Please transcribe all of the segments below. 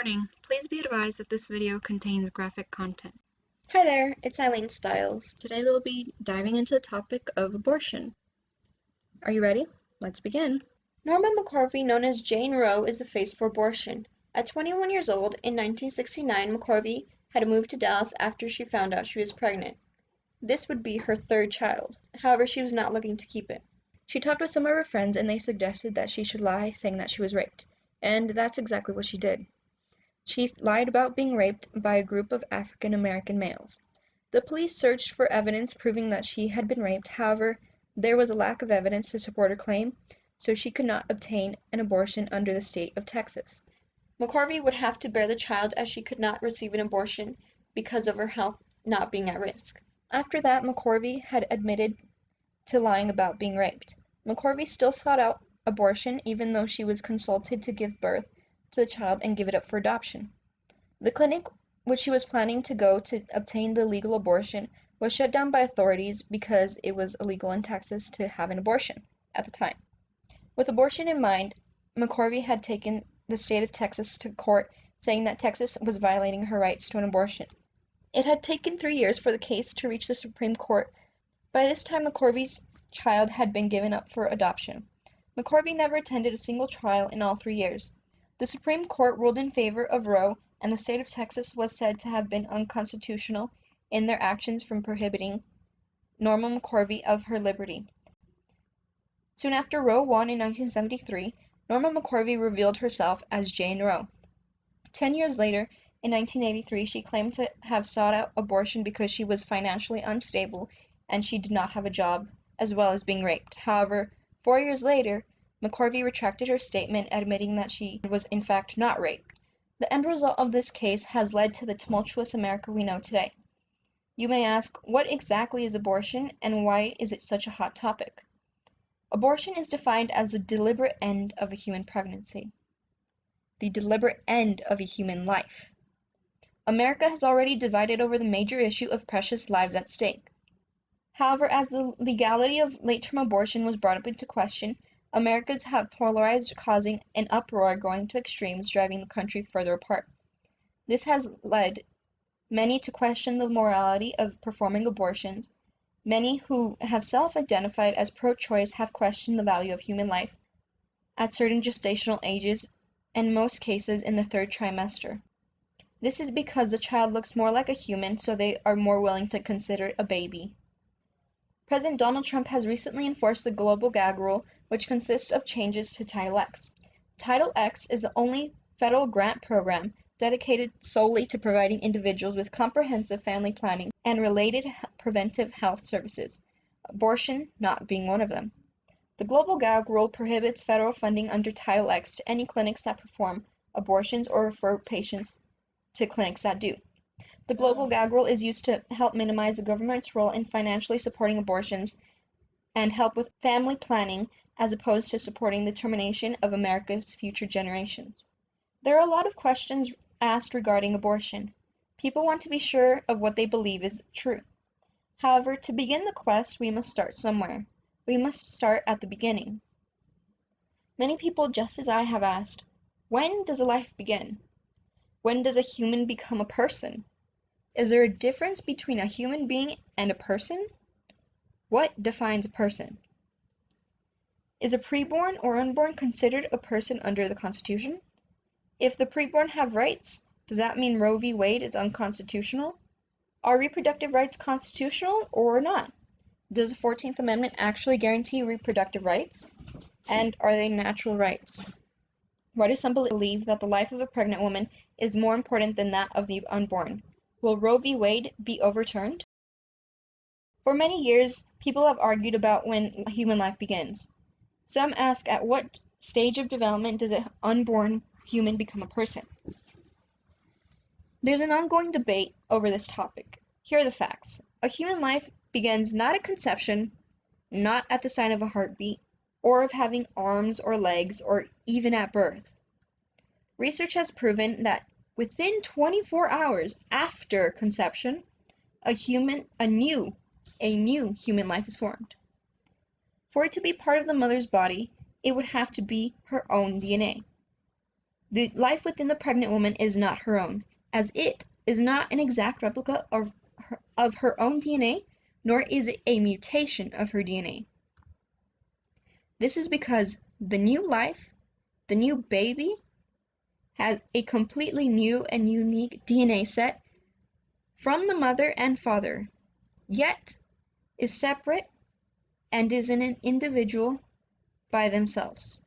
Warning, please be advised that this video contains graphic content. Hi there, it's Eileen Stiles. Today we'll be diving into the topic of abortion. Are you ready? Let's begin. Norma McCorvey, known as Jane Roe, is the face for abortion. At 21 years old, in 1969, McCorvey had moved to Dallas after she found out she was pregnant. This would be her third child. However, she was not looking to keep it. She talked with some of her friends and they suggested that she should lie, saying that she was raped. And that's exactly what she did. She lied about being raped by a group of African American males. The police searched for evidence proving that she had been raped. However, there was a lack of evidence to support her claim, so she could not obtain an abortion under the state of Texas. McCorvey would have to bear the child as she could not receive an abortion because of her health not being at risk. After that, McCorvey had admitted to lying about being raped. McCorvey still sought out abortion even though she was consulted to give birth to the child and give it up for adoption. The clinic which she was planning to go to obtain the legal abortion was shut down by authorities because it was illegal in Texas to have an abortion at the time. With abortion in mind, McCorvey had taken the state of Texas to court, saying that Texas was violating her rights to an abortion. It had taken 3 years for the case to reach the Supreme Court. By this time, McCorvey's child had been given up for adoption. McCorvey never attended a single trial in all 3 years. The Supreme Court ruled in favor of Roe, and the state of Texas was said to have been unconstitutional in their actions from prohibiting Norma McCorvey of her liberty. Soon after Roe won in 1973, Norma McCorvey revealed herself as Jane Roe. 10 years later, in 1983, she claimed to have sought out abortion because she was financially unstable and she did not have a job, as well as being raped. However, 4 years later, McCorvey retracted her statement, admitting that she was in fact not raped. The end result of this case has led to the tumultuous America we know today. You may ask, what exactly is abortion and why is it such a hot topic? Abortion is defined as the deliberate end of a human pregnancy. The deliberate end of a human life. America has already divided over the major issue of precious lives at stake. However, as the legality of late-term abortion was brought up into question, Americans have polarized, causing an uproar going to extremes, driving the country further apart. This has led many to question the morality of performing abortions. Many who have self-identified as pro-choice have questioned the value of human life at certain gestational ages, and in most cases in the third trimester. This is because the child looks more like a human, so they are more willing to consider it a baby. President Donald Trump has recently enforced the global gag rule, which consists of changes to Title X. Title X is the only federal grant program dedicated solely to providing individuals with comprehensive family planning and related preventive health services, abortion not being one of them. The global gag rule prohibits federal funding under Title X to any clinics that perform abortions or refer patients to clinics that do. The global gag rule is used to help minimize the government's role in financially supporting abortions and help with family planning as opposed to supporting the termination of America's future generations. There are a lot of questions asked regarding abortion. People want to be sure of what they believe is true. However, to begin the quest, we must start somewhere. We must start at the beginning. Many people, just as I, have asked, when does a life begin? When does a human become a person? Is there a difference between a human being and a person? What defines a person? Is a preborn or unborn considered a person under the Constitution? If the preborn have rights, does that mean Roe v. Wade is unconstitutional? Are reproductive rights constitutional or not? Does the 14th Amendment actually guarantee reproductive rights? And are they natural rights? Why do some believe that the life of a pregnant woman is more important than that of the unborn? Will Roe v. Wade be overturned? For many years, people have argued about when human life begins. Some ask, at what stage of development does an unborn human become a person? There's an ongoing debate over this topic. Here are the facts. A human life begins not at conception, not at the sign of a heartbeat, or of having arms or legs, or even at birth. Research has proven that within 24 hours after conception, a new human life is formed. For it to be part of the mother's body, it would have to be her own DNA. The life within the pregnant woman is not her own, as it is not an exact replica of her own DNA, nor is it a mutation of her DNA. This is because the new life, the new baby, has a completely new and unique DNA set from the mother and father, yet is separate and is an individual by themselves.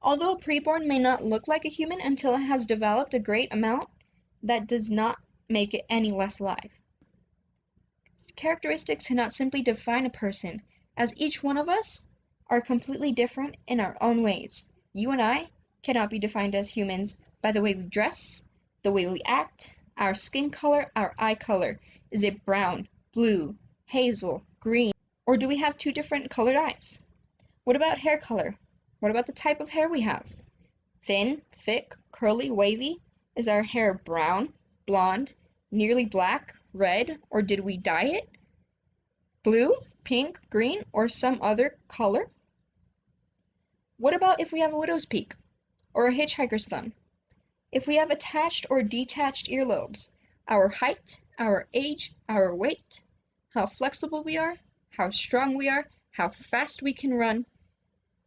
Although a preborn may not look like a human until it has developed a great amount, that does not make it any less alive. Characteristics cannot simply define a person, as each one of us are completely different in our own ways. You and I cannot be defined as humans by the way we dress, the way we act, our skin color, our eye color. Is it brown, blue, hazel, green, or do we have two different colored eyes? What about hair color? What about the type of hair we have? Thin, thick, curly, wavy? Is our hair brown, blonde, nearly black, red, or did we dye it? Blue, pink, green, or some other color? What about if we have a widow's peak or a hitchhiker's thumb? If we have attached or detached earlobes, our height, our age, our weight, how flexible we are, how strong we are, how fast we can run.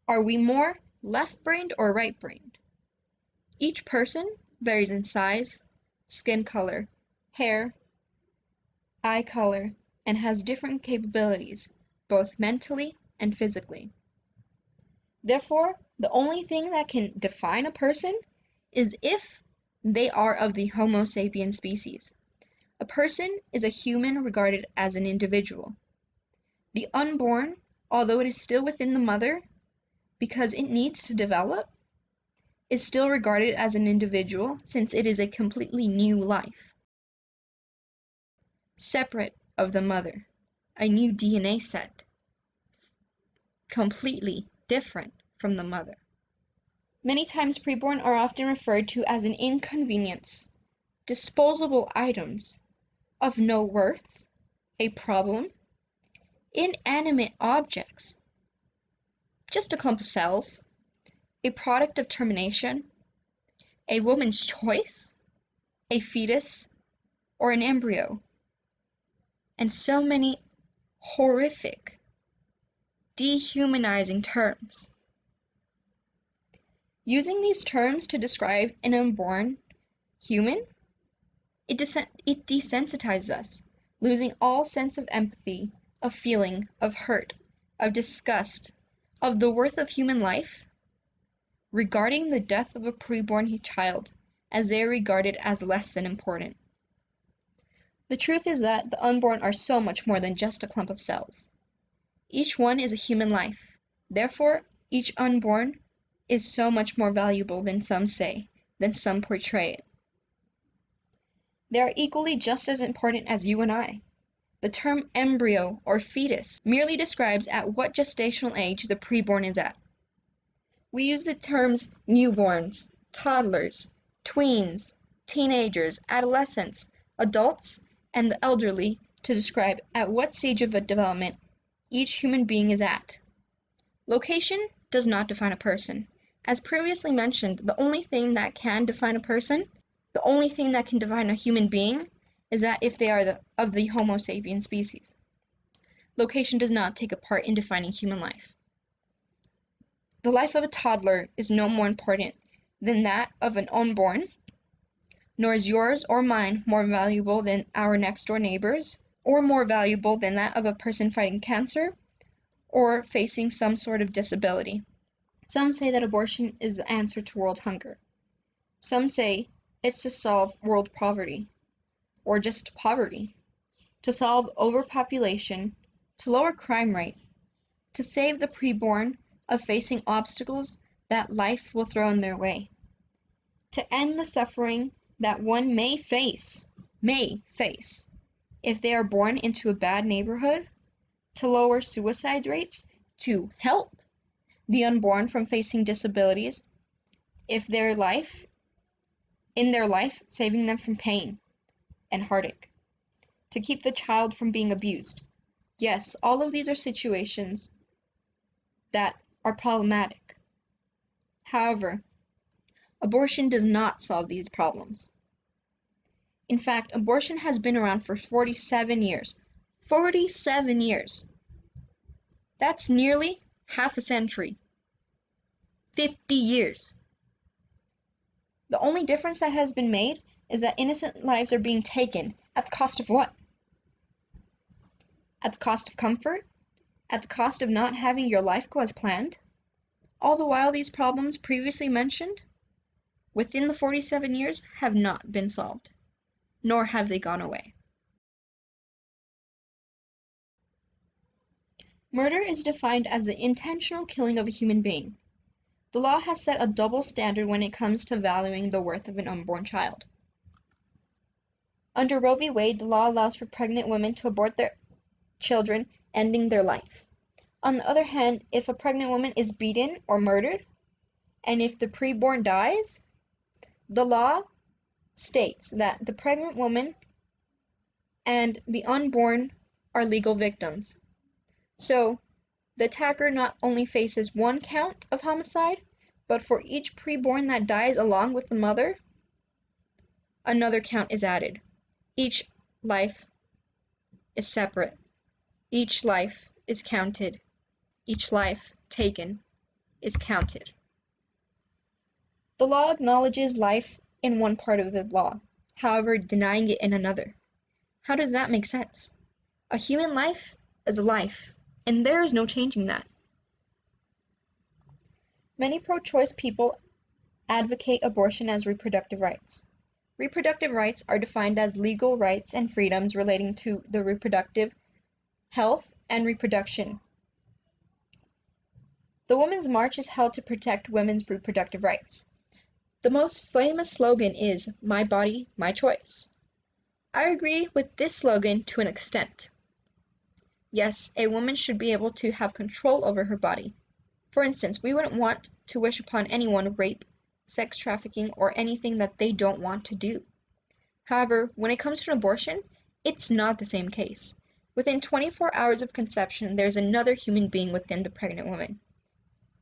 Are we more left-brained or right-brained? Each person varies in size, skin color, hair, eye color, and has different capabilities, both mentally and physically. Therefore, the only thing that can define a person is if they are of the Homo sapiens species. A person is a human regarded as an individual. The unborn, although it is still within the mother, because it needs to develop, is still regarded as an individual since it is a completely new life, separate of the mother, a new DNA set, completely different from the mother. Many times preborn are often referred to as an inconvenience, disposable items, of no worth, a problem, inanimate objects, just a clump of cells, a product of termination, a woman's choice, a fetus, or an embryo, and so many horrific, dehumanizing terms. Using these terms to describe an unborn human, it desensitizes us, losing all sense of empathy, of feeling, of hurt, of disgust, of the worth of human life, regarding the death of a preborn child as they are regarded as less than important. The truth is that the unborn are so much more than just a clump of cells. Each one is a human life. Therefore, each unborn is so much more valuable than some say, than some portray it. They are equally just as important as you and I. The term embryo or fetus merely describes at what gestational age the preborn is at. We use the terms newborns, toddlers, tweens, teenagers, adolescents, adults, and the elderly to describe at what stage of development each human being is at. Location does not define a person. As previously mentioned, the only thing that can define a person, the only thing that can define a human being, is that if they are of the Homo sapiens species. Location does not take a part in defining human life. The life of a toddler is no more important than that of an unborn, nor is yours or mine more valuable than our next door neighbors, or more valuable than that of a person fighting cancer or facing some sort of disability. Some say that abortion is the answer to world hunger. Some say it's to solve world poverty, or just poverty, to solve overpopulation, to lower crime rate, to save the preborn of facing obstacles that life will throw in their way, to end the suffering that one may face if they are born into a bad neighborhood, to lower suicide rates, to help the unborn from facing disabilities if in their life saving them from pain and heartache, to keep the child from being abused. Yes, all of these are situations that are problematic. However, Abortion does not solve these problems. In fact, abortion has been around for 47 years. 47 years! That's nearly half a century. 50 years! The only difference that has been made is that innocent lives are being taken at the cost of what? At the cost of comfort? At the cost of not having your life go as planned? All the while these problems previously mentioned, within the 47 years, have not been solved, nor have they gone away. Murder is defined as the intentional killing of a human being. The law has set a double standard when it comes to valuing the worth of an unborn child. Under Roe v. Wade, the law allows for pregnant women to abort their children, ending their life. On the other hand, if a pregnant woman is beaten or murdered, and if the preborn dies, the law states that the pregnant woman and the unborn are legal victims. So, the attacker not only faces one count of homicide, but for each preborn that dies along with the mother, another count is added. Each life is separate. Each life is counted. Each life taken is counted. The law acknowledges life in one part of the law, however denying it in another. How does that make sense? A human life is a life, and there is no changing that. Many pro-choice people advocate abortion as reproductive rights. Reproductive rights are defined as legal rights and freedoms relating to the reproductive health and reproduction. The Women's March is held to protect women's reproductive rights. The most famous slogan is "My body, my choice." I agree with this slogan to an extent. Yes, a woman should be able to have control over her body. For instance, we wouldn't want to wish upon anyone rape, sex trafficking, or anything that they don't want to do. However, when it comes to an abortion, it's not the same case. Within 24 hours of conception, there's another human being within the pregnant woman.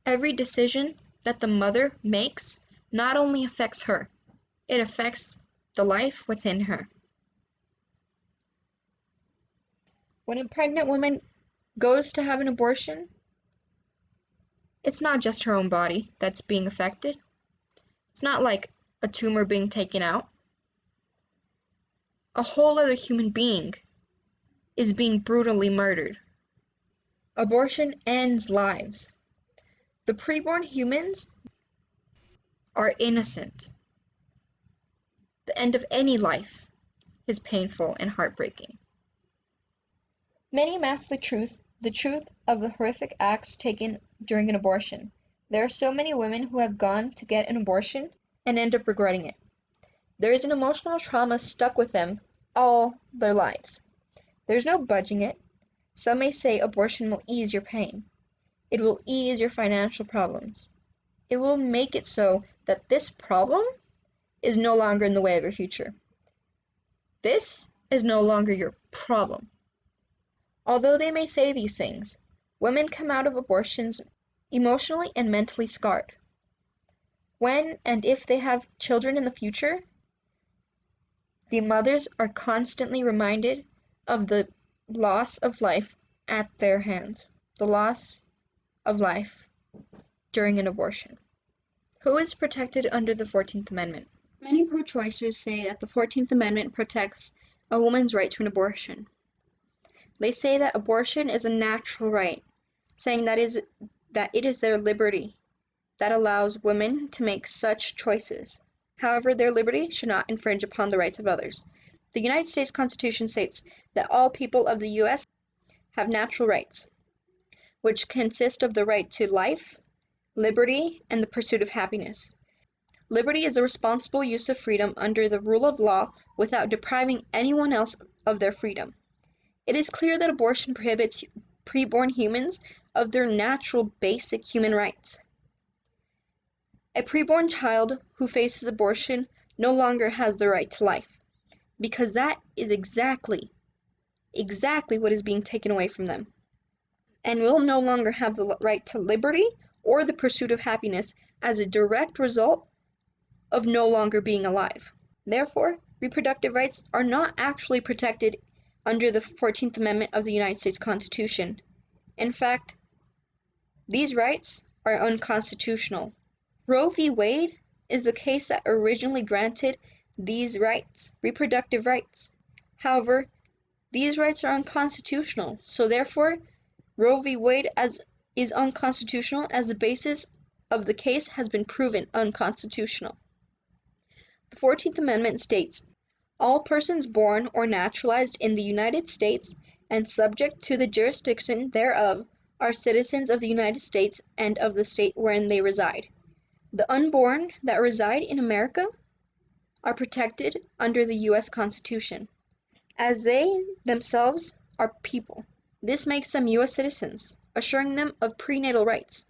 Every decision that the mother makes not only affects her, it affects the life within her. When a pregnant woman goes to have an abortion, it's not just her own body that's being affected. It's not like a tumor being taken out. A whole other human being is being brutally murdered. Abortion ends lives. The preborn humans are innocent. The end of any life is painful and heartbreaking. Many mask the truth of the horrific acts taken during an abortion. There are so many women who have gone to get an abortion and end up regretting it. There is an emotional trauma stuck with them all their lives. There's no budging it. Some may say abortion will ease your pain. It will ease your financial problems. It will make it so that this problem is no longer in the way of your future. This is no longer your problem. Although they may say these things, women come out of abortions emotionally and mentally scarred. When and if they have children in the future, the mothers are constantly reminded of the loss of life at their hands, the loss of life during an abortion. Who is protected under the 14th Amendment? Many pro-choicers say that the 14th Amendment protects a woman's right to an abortion. They say that abortion is a natural right, saying that it is their liberty that allows women to make such choices. However, their liberty should not infringe upon the rights of others. The United States Constitution states that all people of the U.S. have natural rights, which consist of the right to life, liberty, and the pursuit of happiness. Liberty is the responsible use of freedom under the rule of law without depriving anyone else of their freedom. It is clear that abortion prohibits preborn humans of their natural basic human rights. A preborn child who faces abortion no longer has the right to life, because that is exactly what is being taken away from them, and will no longer have the right to liberty or the pursuit of happiness as a direct result of no longer being alive. Therefore, reproductive rights are not actually protected under the 14th Amendment of the United States Constitution. In fact, these rights are unconstitutional. Roe v. Wade is the case that originally granted these rights, reproductive rights. However, these rights are unconstitutional, so therefore, Roe v. Wade is unconstitutional as the basis of the case has been proven unconstitutional. The 14th Amendment states, "All persons born or naturalized in the United States and subject to the jurisdiction thereof are citizens of the United States and of the state wherein they reside. The unborn that reside in America are protected under the U.S. Constitution, as they themselves are people. This makes them U.S. citizens, assuring them of prenatal rights,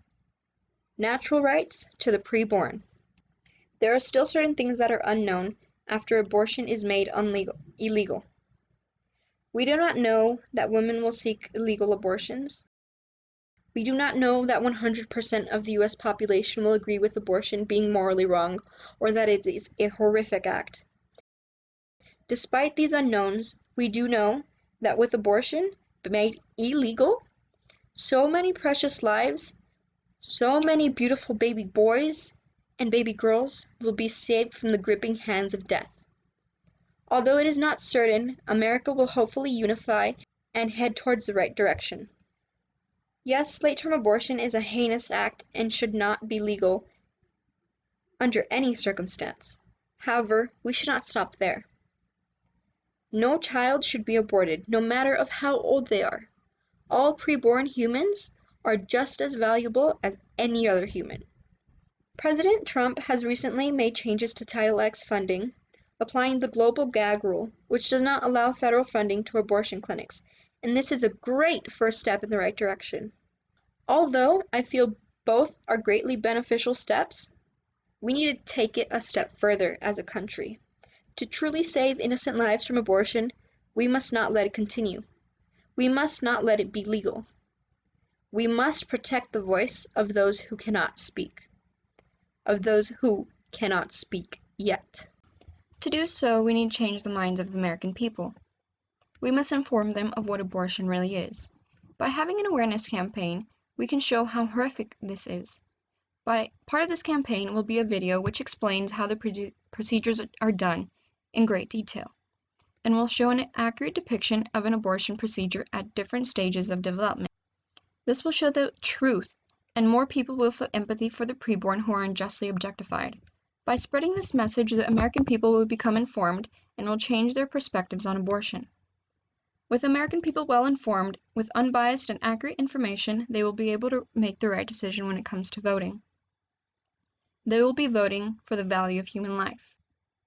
natural rights to the preborn. There are still certain things that are unknown after abortion is made illegal. We do not know that women will seek illegal abortions. We do not know that 100% of the U.S. population will agree with abortion being morally wrong or that it is a horrific act. Despite these unknowns, we do know that with abortion made illegal, so many precious lives, so many beautiful baby boys and baby girls will be saved from the gripping hands of death. Although it is not certain, America will hopefully unify and head towards the right direction. Yes, late-term abortion is a heinous act and should not be legal under any circumstance. However, we should not stop there. No child should be aborted, no matter of how old they are. All preborn humans are just as valuable as any other human. President Trump has recently made changes to Title X funding, applying the global gag rule, which does not allow federal funding to abortion clinics, and this is a great first step in the right direction. Although I feel both are greatly beneficial steps, we need to take it a step further as a country. To truly save innocent lives from abortion, we must not let it continue. We must not let it be legal. We must protect the voice of those who cannot speak. Of those who cannot speak yet. To do so, we need to change the minds of the American people. We must inform them of what abortion really is. By having an awareness campaign, we can show how horrific this is. Part of this campaign will be a video which explains how the procedures are done in great detail, and will show an accurate depiction of an abortion procedure at different stages of development. This will show the truth, and more people will feel empathy for the preborn who are unjustly objectified. By spreading this message, the American people will become informed and will change their perspectives on abortion. With American people well informed, with unbiased and accurate information, they will be able to make the right decision when it comes to voting. They will be voting for the value of human life.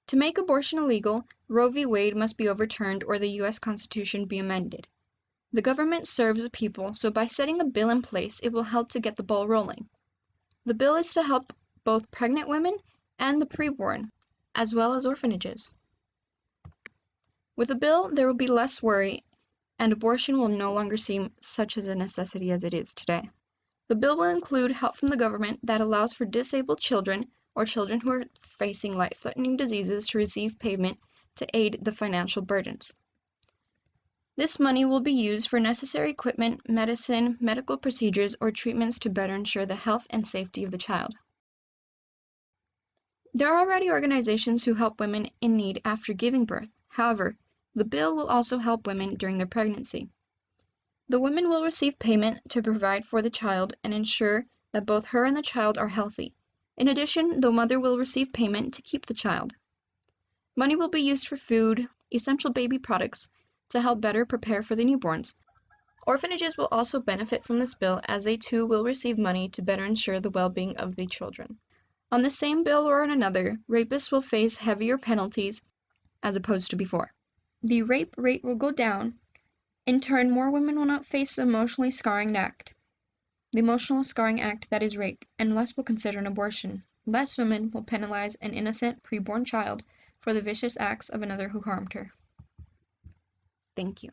To make abortion illegal, Roe v. Wade must be overturned or the U.S. Constitution be amended. The government serves the people, so by setting a bill in place, it will help to get the ball rolling. The bill is to help both pregnant women and the preborn, as well as orphanages. With a bill, there will be less worry, and abortion will no longer seem such as a necessity as it is today. The bill will include help from the government that allows for disabled children or children who are facing life-threatening diseases to receive payment to aid the financial burdens. This money will be used for necessary equipment, medicine, medical procedures, or treatments to better ensure the health and safety of the child. There are already organizations who help women in need after giving birth. However, the bill will also help women during their pregnancy. The woman will receive payment to provide for the child and ensure that both her and the child are healthy. In addition, the mother will receive payment to keep the child. Money will be used for food, essential baby products, to help better prepare for the newborns. Orphanages will also benefit from this bill as they too will receive money to better ensure the well-being of the children. On the same bill or on another, rapists will face heavier penalties as opposed to before. The rape rate will go down. In turn, more women will not face the emotional scarring act that is rape, and less will consider an abortion. Less women will penalize an innocent preborn child for the vicious acts of another who harmed her. Thank you.